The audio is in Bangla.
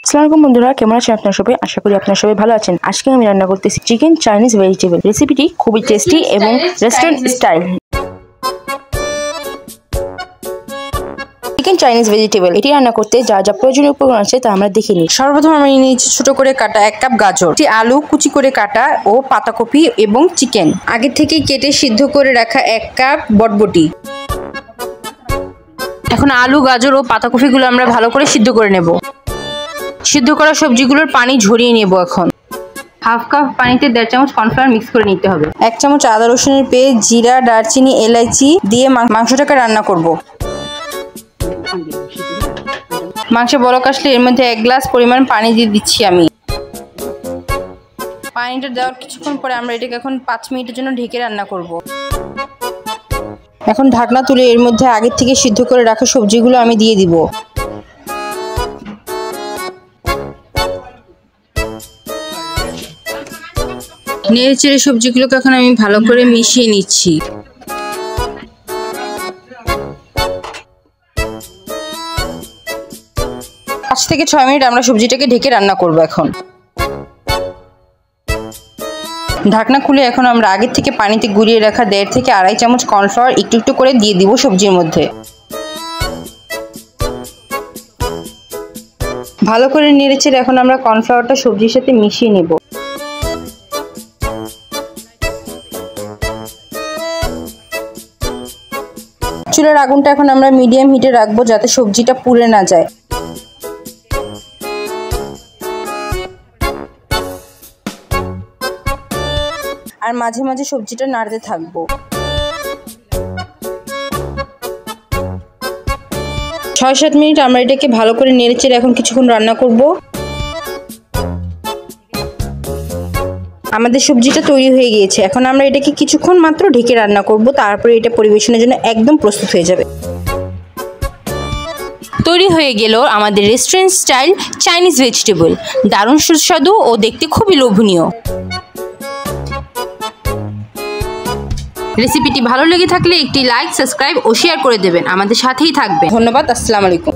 আসসালামু আলাইকুম বন্ধুরা, কেমন আছেন আপনারা সবাই? আশা করি আপনারা সবাই ভালো আছেন। আজকে আমি রান্না করতেছি চিকেন চাইনিজ ভেজিটেবল। রেসিপিটি খুবই টেস্টি এবং restaurant style. Chicken Chinese vegetable এটি রান্না করতে যা যা প্রয়োজনীয় উপকরণ আছে তা আমরা দেখে নিই। সর্বপ্রথম আমি নিয়েছি ছোট করে কাটা 1 কাপ গাজর, আলু কুচি করে কাটা ও পাতাকপি এবং চিকেন আগে থেকে কেটে সিদ্ধ করে রাখা 1 কাপ বটবটি। এখন আলু গাজর ও পাতাকপিগুলো আমরা ভালো করে সিদ্ধ করে নেব। সিদ্ধ করা সবজিগুলোর পানি ঝরিয়ে নেব। এখন হাফ কাপ পানিতে 1.5 চামচ কর্নফ্লাওয়ার মিক্স করে নিতে হবে। 1 চামচ আদা রসুনের পেস্ট, জিরা, দারচিনি, এলাচি দিয়ে মাংসটাকে রান্না করব। মাংস বলক আসলে এর মধ্যে 1 গ্লাস পরিমাণ পানি দিয়ে দিচ্ছি আমি। পানিটা দেওয়ার কিছুক্ষণ পরে আমরা এটাকে এখন 5 মিনিটের জন্য ঢেকে রান্না করব। এখন ঢাকনা তুলে এর মধ্যে আগে থেকে সিদ্ধ করে রাখা সবজিগুলো আমি দিয়ে দিব। নেড়ে চেড়ে সবজিগুলোকে এখন আমি ভালো করে মিশিয়ে নিচ্ছি। 5 থেকে 6 মিনিট আমরা সবজিটাকে ঢেকে রান্না করব। এখন ঢাকনা খুলে এখন আমরা আগে থেকে পানিতে গুলিয়ে রাখা 1.5 থেকে 2.5 চামচ কর্নফ্লাওয়ার একটু একটু করে দিয়ে দিব সবজির মধ্যে। ভালো করে নেড়ে চেড়ে এখন আমরা কর্নফ্লাওয়ারটা সবজির সাথে মিশিয়ে নেব। চুলার আগুনটা এখন আমরা মিডিয়াম হিটে রাখবো যাতে সবজিটা পুড়ে না যায়। আর মাঝে মাঝে সবজিটা নাড়তে থাকবো। 6-7 মিনিট আমরা এটাকে ভালো করে নেড়েচেড়ে এখন কিছুক্ষণ রান্না করব। আমাদের সবজিটা তৈরি হয়ে গিয়েছে। এখন আমরা এটাকে কিছুক্ষণ মাত্র ঢেকে রান্না করব, তারপরে এটা পরিবেশনের জন্য একদম প্রস্তুত হয়ে যাবে। তৈরি হয়ে গেল আমাদের রেস্টুরেন্ট স্টাইল চাইনিজ ভেজিটেবল। দারুণ সুস্বাদু ও দেখতে খুবই লোভনীয়। রেসিপিটি ভালো লেগে থাকলে একটি লাইক, সাবস্ক্রাইব ও শেয়ার করে দেবেন। আমাদের সাথেই থাকবেন। ধন্যবাদ। আসসালামু আলাইকুম।